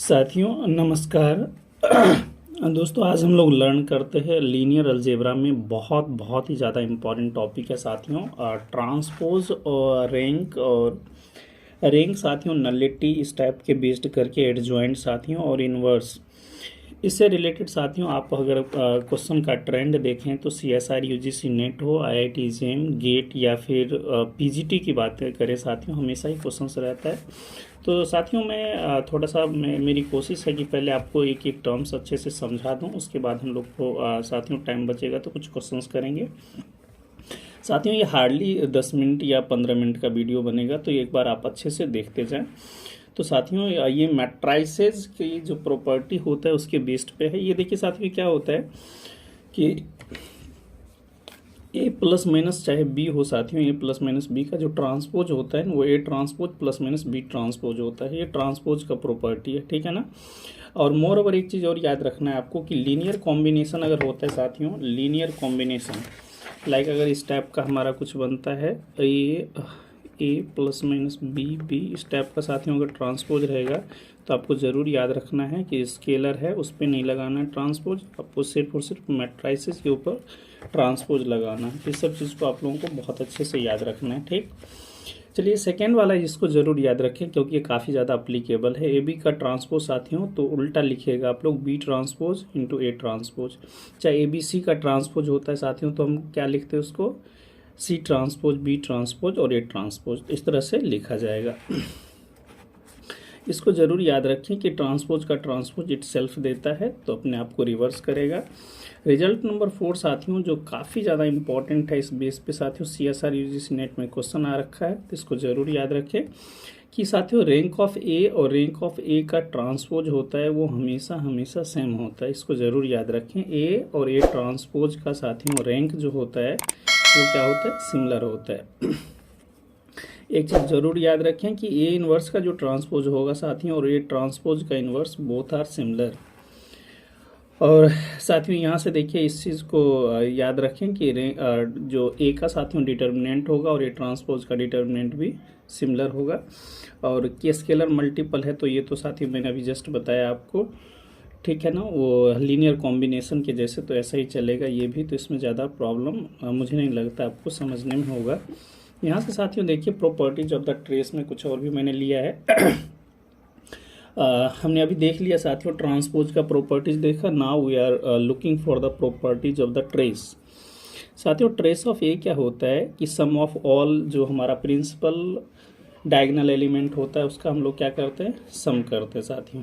साथियों नमस्कार। दोस्तों आज हम लोग लर्न करते हैं लीनियर अलजेब्रा में बहुत ही ज़्यादा इम्पॉर्टेंट टॉपिक है साथियों, ट्रांसपोज और रैंक साथियों, नलिटी इस टाइप के बेस्ड करके एडजॉइंट साथियों और इनवर्स। इससे रिलेटेड साथियों आप अगर क्वेश्चन का ट्रेंड देखें तो CSIR UGC नेट हो, IIT JEM गेट या फिर PGT की बात करें साथियों, हमेशा ही क्वेश्चंस रहता है। तो साथियों मैं थोड़ा सा मेरी कोशिश है कि पहले आपको एक एक टर्म्स अच्छे से समझा दूं, उसके बाद हम लोग को साथियों टाइम बचेगा तो कुछ क्वेश्चंस करेंगे। साथियों ये हार्डली 10 मिनट या 15 मिनट का वीडियो बनेगा, तो एक बार आप अच्छे से देखते जाएं। तो साथियों ये मैट्राइसेस की जो प्रॉपर्टी होता है उसके बेस्ड पे है। ये देखिए साथियों क्या होता है कि ए प्लस माइनस चाहे बी हो साथियों, ए प्लस माइनस बी का जो ट्रांसपोज होता है वो a transpose plus minus b transpose होता है। ये ट्रांसपोज का प्रॉपर्टी है, ठीक है ना। और मोर ओवर एक चीज़ और याद रखना है आपको कि लीनियर कॉम्बिनेशन अगर होता है साथियों, लीनियर कॉम्बिनेशन लाइक अगर इस टाइप का हमारा कुछ बनता है ए प्लस माइनस बी इस टाइप का साथियों अगर ट्रांसपोज रहेगा तो आपको ज़रूर याद रखना है कि स्केलर है उस पर नहीं लगाना है ट्रांसपोज, आपको सिर्फ और सिर्फ मैट्राइसिस के ऊपर ट्रांसपोज लगाना है। इस सब चीज़ को आप लोगों को बहुत अच्छे से याद रखना है, ठीक। चलिए सेकेंड वाला इसको ज़रूर याद रखें क्योंकि ये काफ़ी ज़्यादा अप्लीकेबल है। ए बी का ट्रांसपोज साथियों तो उल्टा लिखिएगा आप लोग, b transpose into a transpose. चाहे ABC का ट्रांसपोज होता है साथियों तो हम क्या लिखते हैं उसको, C ट्रांसपोज, B ट्रांसपोज और A ट्रांसपोज, इस तरह से लिखा जाएगा। इसको ज़रूर याद रखें कि ट्रांसपोज का ट्रांसपोज इटसेल्फ देता है तो अपने आप को रिवर्स करेगा। रिजल्ट नंबर 4 साथियों जो काफ़ी ज़्यादा इंपॉर्टेंट है, इस बेस पे साथियों CSIR UGC नेट में क्वेश्चन आ रखा है, तो इसको ज़रूर याद रखें कि साथियों रैंक ऑफ ए और रैंक ऑफ ए का ट्रांसपोज होता है वो हमेशा सेम होता है। इसको ज़रूर याद रखें, ए और ए ट्रांसपोज का साथियों रैंक जो होता है वो क्या होता है, सिमिलर होता है। एक चीज़ जरूर याद रखें कि ए इनवर्स का जो ट्रांसपोज होगा साथियों और ए ट्रांसपोज का इनवर्स बोथ आर सिमिलर। और साथियों यहाँ से देखिए इस चीज़ को याद रखें कि जो ए का साथियों डिटर्मिनेंट होगा और ए ट्रांसपोज का डिटर्मिनेंट भी सिमिलर होगा। और के स्केलर मल्टीपल है तो ये तो साथियों मैंने अभी जस्ट बताया आपको, ठीक है ना, वो लीनियर कॉम्बिनेशन के जैसे, तो ऐसा ही चलेगा ये भी, तो इसमें ज़्यादा प्रॉब्लम मुझे नहीं लगता आपको समझने में होगा। यहाँ से साथियों देखिए प्रॉपर्टीज ऑफ द ट्रेस में कुछ और भी मैंने लिया है। हमने अभी देख लिया साथियों ट्रांसपोज का प्रॉपर्टीज देखा। Now we are looking for the properties of the trace. साथियों ट्रेस ऑफ ए क्या होता है कि सम ऑफ ऑल जो हमारा प्रिंसिपल डायगोनल एलिमेंट होता है उसका हम लोग क्या करते हैं, सम करते हैं साथियों,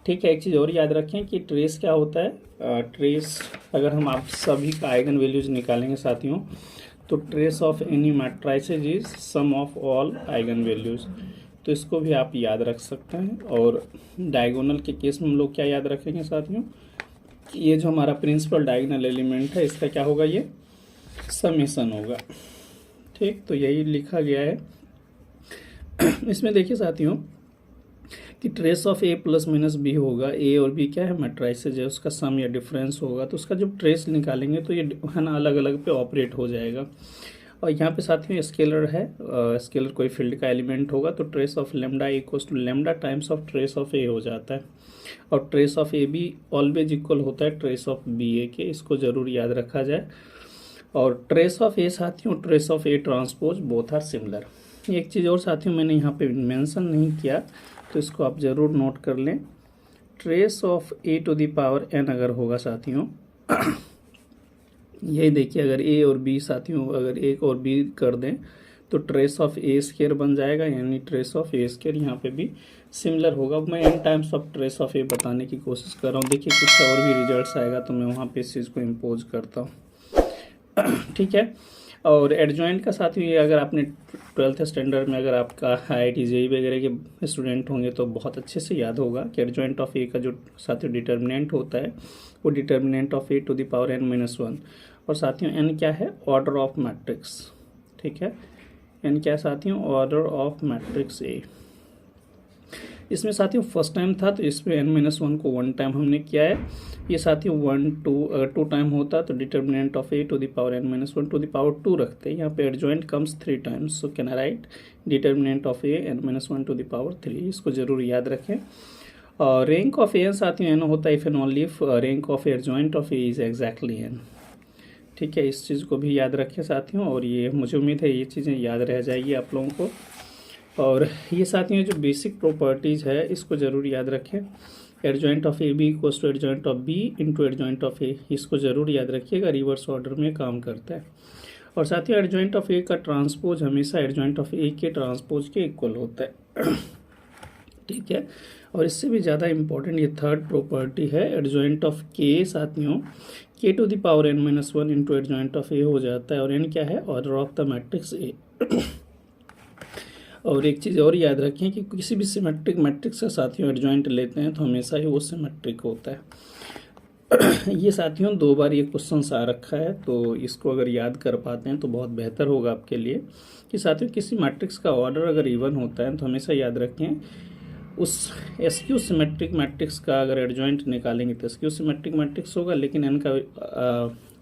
ठीक है। एक चीज़ और याद रखें कि ट्रेस क्या होता है, ट्रेस अगर हम आप सभी का आइगन वैल्यूज निकालेंगे साथियों तो trace of any matrices is sum of all eigen values, तो इसको भी आप याद रख सकते हैं। और डायगोनल के केस में हम लोग क्या याद रखेंगे साथियों, ये जो हमारा प्रिंसिपल डायगोनल एलिमेंट है इसका क्या होगा, ये समेशन होगा, ठीक। तो यही लिखा गया है। इसमें देखिए साथियों कि trace of a plus minus b होगा, ए और बी क्या है मैट्राइसेज है, उसका सम या डिफरेंस होगा, तो उसका जब ट्रेस निकालेंगे तो ये है ना अलग अलग पे ऑपरेट हो जाएगा। और यहाँ पे साथियों स्केलर है, स्केलर कोई फील्ड का एलिमेंट होगा तो trace of lambda equals to lambda times of trace of A हो जाता है। और trace of A B always equal होता है ट्रेस ऑफ बी ए के, इसको जरूर याद रखा जाए। और ट्रेस ऑफ ए साथियों trace of a transpose both are similar. एक चीज़ और साथियों मैंने यहाँ पे मेंशन नहीं किया तो इसको आप ज़रूर नोट कर लें, trace of a to the power n अगर होगा साथियों यही देखिए अगर ए और बी साथियों अगर एक और बी कर दें तो ट्रेस ऑफ ए स्केयर बन जाएगा, यानी ट्रेस ऑफ ए स्केयर यहाँ पे भी सिमिलर होगा। मैं N times of trace of A बताने की कोशिश कर रहा हूँ, देखिए कुछ और भी रिजल्ट्स आएगा तो मैं वहाँ पे इस चीज़ को इम्पोज करता हूँ, ठीक है। और एडजॉइंट का साथियों ये अगर आपने 12th स्टैंडर्ड में अगर आपका IIT JEE वगैरह के स्टूडेंट होंगे तो बहुत अच्छे से याद होगा कि एडजॉइंट ऑफ ए का जो साथियों डिटर्मिनेंट होता है वो determinant of a to the power n-1। और साथियों n क्या है, ऑर्डर ऑफ मैट्रिक्स, ठीक है। n क्या है साथियों, ऑर्डर ऑफ मैट्रिक्स ए। इसमें साथियों फर्स्ट टाइम था तो इसमें n-1 को 1 टाइम हमने किया है। ये साथियों 1 2 अगर 2 टाइम होता तो determinant of a to the power n-1 to the power 2 रखते हैं। यहाँ पे adjoint comes 3 times, so can I write determinant of a n-1 to the power 3, इसको जरूर याद रखें। और रैंक ऑफ एन साथियों एन होता है if and only if rank of adjoint of a is exactly n. ठीक है, इस चीज़ को भी याद रखें साथियों, और ये मुझे उम्मीद है ये चीज़ें याद रह जाएगी आप लोगों को। और ये साथियों जो बेसिक प्रॉपर्टीज़ है इसको ज़रूर याद रखें। Adjoint of A B equals to adjoint of B into adjoint of A, इसको ज़रूर याद रखिएगा, रिवर्स ऑर्डर में काम करता है। और साथियों एडजॉइंट ऑफ ए का ट्रांसपोज हमेशा एडजॉइंट ऑफ ए के ट्रांसपोज के इक्वल होता है। ठीक है, और इससे भी ज़्यादा इम्पोर्टेंट ये थर्ड प्रॉपर्टी है, एडजॉइंट ऑफ के साथियों K to the power n minus one into adjoint of A हो जाता है, और n क्या है, order of the matrix A. और एक चीज़ और याद रखें कि किसी भी सिमेट्रिक मैट्रिक्स का साथियों एडजॉइंट लेते हैं तो हमेशा ही वो सिमेट्रिक होता है। ये साथियों 2 बार ये क्वेश्चन आ रखा है, तो इसको अगर याद कर पाते हैं तो बहुत बेहतर होगा आपके लिए। कि साथियों किसी मैट्रिक्स का ऑर्डर अगर इवन होता है तो हमेशा याद रखें उस एसक्यू सिमेट्रिक मैट्रिक्स का अगर एडजॉइंट निकालेंगे तो एसक्यू सिमेट्रिक मैट्रिक्स होगा, लेकिन इनका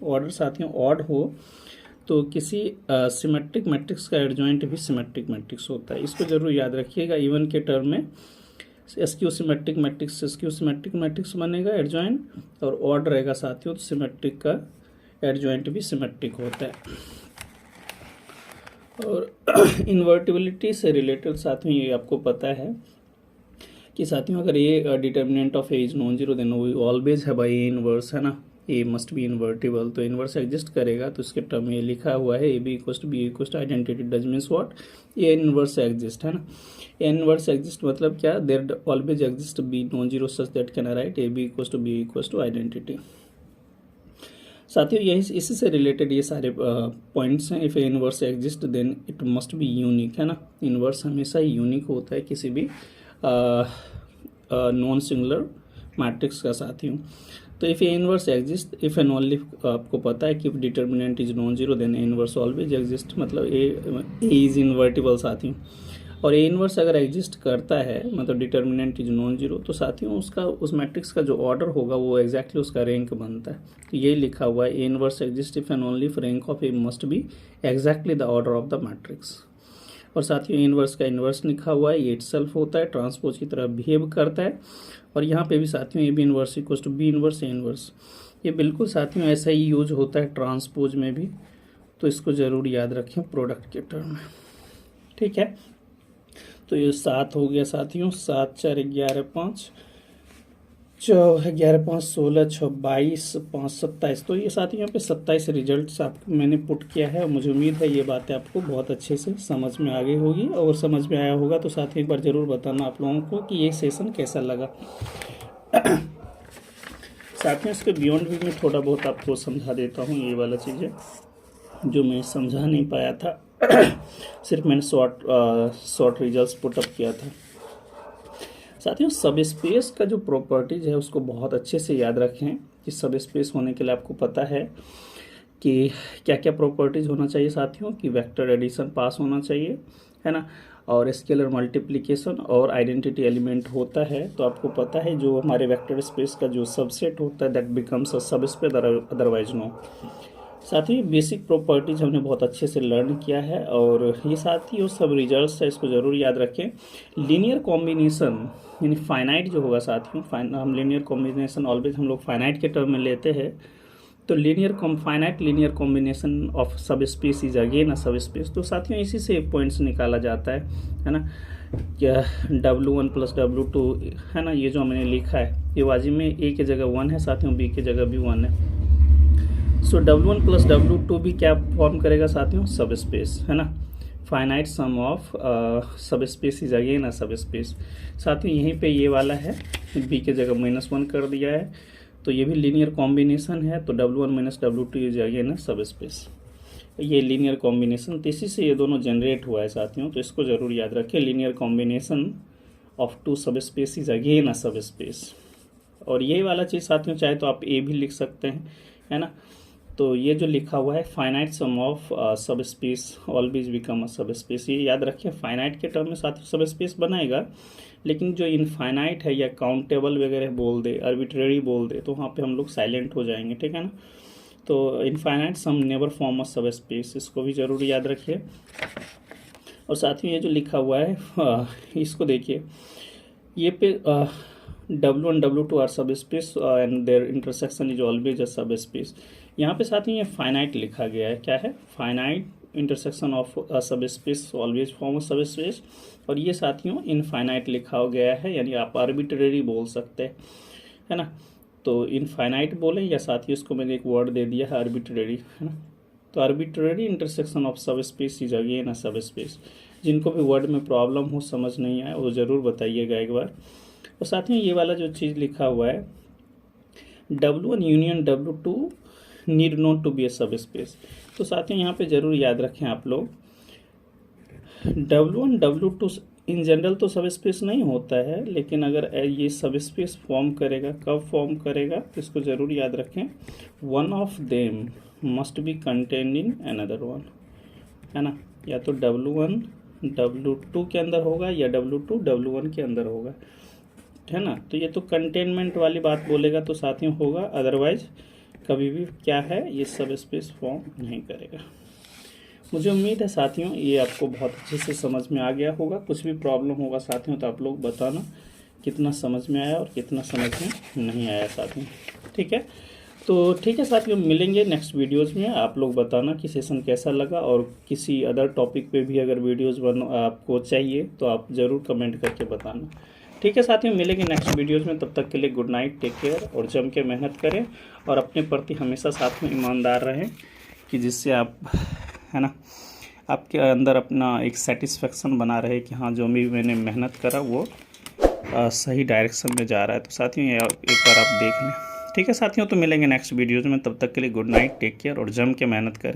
ऑर्डर साथियों ऑड हो तो किसी सिमेट्रिक मैट्रिक्स का एडजॉइंट भी सिमेट्रिक मैट्रिक्स होता है। इसको जरूर याद रखिएगा। इवन के टर्म में एसक्यू सिमेट्रिक मैट्रिक्स बनेगा एडजॉइंट, और ऑड रहेगा साथियों तो सिमेट्रिक का एडजॉइंट भी सिमेट्रिक होता है। और इन्वर्टिबिलिटी से रिलेटेड साथियों ये आपको पता है कि साथियों अगर a determinant of a is non zero then we always है बाई ए इनवर्स, है ना, ए मस्ट बी इन्वर्टिबल, तो इनवर्स एग्जिस्ट करेगा तो इसके टर्म में लिखा हुआ है a b equal to b equal to identity does means what, a inverse exist, है ना। ए इनवर्स एग्जिस्ट मतलब क्या, there always exist b non zero such that can I write a b equal to b equal to identity. साथियों यही इसी से related ये सारे पॉइंट्स हैं। If a inverse exist then it must be unique, है ना, इनवर्स हमेशा ही यूनिक होता है किसी भी नॉन सिंगुलर मैट्रिक्स का साथियों। तो if a inverse exist if and only आपको पता है कि if determinant is non zero then a inverse always exist, मतलब ए इज इन्वर्टिबल साथियों। और ए इनवर्स अगर एग्जिस्ट करता है मतलब डिटर्मिनेंट इज नॉन जीरो तो साथियों उसका उस मैट्रिक्स का जो ऑर्डर होगा वो एग्जैक्टली उसका रैंक बनता है। तो यही लिखा हुआ है ए inverse exist if and only if rank of A must B exactly the order of the matrix. और साथियों इनवर्स का इनवर्स लिखा हुआ है, ये इटसेल्फ होता है, ट्रांसपोज की तरह बिहेव करता है। और यहाँ पे भी साथियों a b inverse equal to b inverse a inverse, ये बिल्कुल साथियों ऐसा ही यूज होता है ट्रांसपोज में भी, तो इसको ज़रूर याद रखें प्रोडक्ट के टर्म में। ठीक है, तो ये 7 हो गया साथियों, 7 4 11 5 11 5 16 6 22 5 27, तो ये साथियों यहाँ पे 27 रिजल्ट्स आपको मैंने पुट किया है। और मुझे उम्मीद है ये बातें आपको बहुत अच्छे से समझ में आ गई होगी, और समझ में आया होगा तो साथियों एक बार ज़रूर बताना आप लोगों को कि ये सेशन कैसा लगा। साथियों इसके बियॉन्ड भी मैं थोड़ा बहुत आपको समझा देता हूँ, ये वाला चीज़ें जो मैं समझा नहीं पाया था। सिर्फ मैंने शॉर्ट रिजल्ट्स पुटअप किया था। साथियों सब स्पेस का जो प्रॉपर्टीज है उसको बहुत अच्छे से याद रखें कि सब स्पेस होने के लिए आपको पता है कि क्या क्या प्रॉपर्टीज होना चाहिए साथियों, कि वेक्टर एडिशन पास होना चाहिए, है ना, और स्केलर मल्टीप्लिकेशन और आइडेंटिटी एलिमेंट होता है। तो आपको पता है जो हमारे वेक्टर स्पेस का जो सबसेट होता है दैट बिकम्स अ सब स्पेस अदरवाइज नो। साथ ही बेसिक प्रॉपर्टीज हमने बहुत अच्छे से लर्न किया है, और ये साथ ही वो सब रिजल्ट्स है, इसको ज़रूर याद रखें। लीनियर कॉम्बिनेशन यानी फाइनाइट जो होगा साथियों, हम लीनियर कॉम्बिनेशन ऑलवेज हम लोग फाइनाइट के टर्म में लेते हैं। तो फाइनाइट लीनियर कॉम्बिनेशन ऑफ सब space is again a subspace. तो साथियों इसी से पॉइंट्स निकाला जाता है ना, क्या W1 + W2 है ना, ये जो हमने लिखा है ये वाजिब में ए की जगह 1 है साथियों, बी की जगह भी 1 है। सो W1 + W2 भी क्या फॉर्म करेगा साथियों, सब स्पेस, है ना। फाइनाइट सम ऑफ सब स्पेस इज अगेन अ सब स्पेस। साथियों यहीं पे ये वाला है, बी की जगह -1 कर दिया है, तो ये भी लीनियर कॉम्बिनेशन है। तो W1 - W2 is again a सब स्पेस, ये लीनियर कॉम्बिनेशन, तो इसी से ये दोनों जनरेट हुआ है साथियों। तो इसको ज़रूर याद रखें, लीनियर कॉम्बिनेशन ऑफ 2 सब स्पेस इज अगेन अ सब स्पेस। और ये वाला चीज़ साथियों चाहे तो आप ए भी लिख सकते हैं, है ना। तो ये जो लिखा हुआ है फाइनाइट सम ऑफ सब स्पेस ऑलवेज बिकम अ सब स्पेस, ये याद रखें। फाइनाइट के टर्म में साथियों सब स्पेस बनाएगा, लेकिन जो इनफाइनाइट है या काउंटेबल वगैरह बोल दे, आर्बिट्रेरी बोल दे, तो वहाँ पे हम लोग साइलेंट हो जाएंगे, ठीक है ना। तो infinite sum never form a subspace, इसको भी ज़रूर याद रखिए। और साथ ही ये जो लिखा हुआ है इसको देखिए, ये पे W1 W2 are subspace and their intersection is always a subspace. यहाँ पे साथ ही ये फाइनाइट लिखा गया है, क्या है, फाइनाइट इंटरसेक्शन ऑफ अ सब स्पेस ऑलवेज फॉर्म अ सब स्पेस, और ये साथियों इनफाइनाइट लिखा गया है, यानी आप आर्बिट्रेरी बोल सकते हैं, है ना। तो इनफाइनाइट बोले या साथियों इसको मैंने एक वर्ड दे दिया है आर्बिट्रेरी, है ना। तो आर्बिट्रेरी इंटरसेक्शन ऑफ सब स्पेस इज अगेन अ सब स्पेस। जिनको भी वर्ड में प्रॉब्लम हो, समझ नहीं आए, वो ज़रूर बताइएगा एक बार। और साथियों ये वाला जो चीज़ लिखा हुआ है W1 union W2 need not to be a subspace, तो साथियों यहाँ पे ज़रूर याद रखें आप लोग, W1 W2 इन जनरल तो सब स्पेस नहीं होता है, लेकिन अगर ये सब स्पेस फॉर्म करेगा, कब फॉर्म करेगा, तो इसको ज़रूर याद रखें, one of them must be contained in another one, है ना। या तो W1 W2 के अंदर होगा या W2 W1 के अंदर होगा, है ना। तो ये तो कंटेनमेंट वाली बात बोलेगा तो साथियों होगा, अदरवाइज कभी भी क्या है, ये सब स्पेस फॉर्म नहीं करेगा। मुझे उम्मीद है साथियों ये आपको बहुत अच्छे से समझ में आ गया होगा। कुछ भी प्रॉब्लम होगा साथियों तो आप लोग बताना कितना समझ में आया और कितना समझ में नहीं आया साथियों, ठीक है। तो ठीक है साथियों, मिलेंगे नेक्स्ट वीडियोज़ में। आप लोग बताना कि सेशन कैसा लगा, और किसी अदर टॉपिक पे भी अगर वीडियोज़ आपको चाहिए तो आप ज़रूर कमेंट करके बताना, ठीक है साथियों। मिलेंगे नेक्स्ट वीडियोज़ में, तब तक के लिए गुड नाइट, टेक केयर, और जम के मेहनत करें और अपने प्रति हमेशा साथ में ईमानदार रहें, कि जिससे आप, है ना, आपके अंदर अपना एक सेटिस्फेक्शन बना रहे कि हाँ जो भी मैंने मेहनत करा वो सही डायरेक्शन में जा रहा है। तो साथियों ये एक बार आप देख लें, ठीक है साथियों। तो मिलेंगे नेक्स्ट वीडियोज़ में, तब तक के लिए गुड नाइट, टेक केयर, और जम के मेहनत करें।